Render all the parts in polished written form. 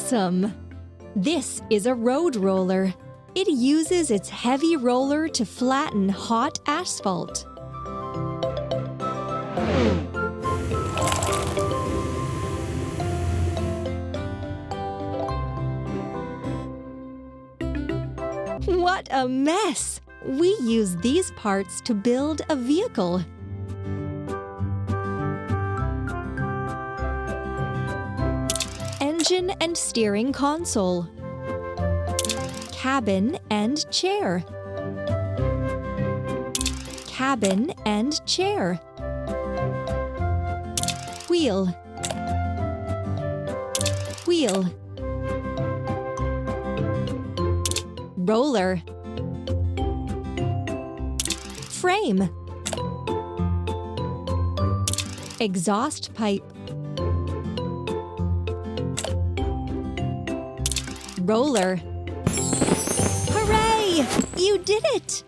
Awesome! This is a road roller. It uses its heavy roller to flatten hot asphalt. What a mess! We use these parts to build a vehicle. Engine and steering console. Cabin and chair. Cabin and chair. Wheel. Wheel. Roller. Frame. Exhaust pipe. Roller. Hooray! You did it!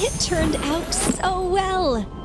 It turned out so well!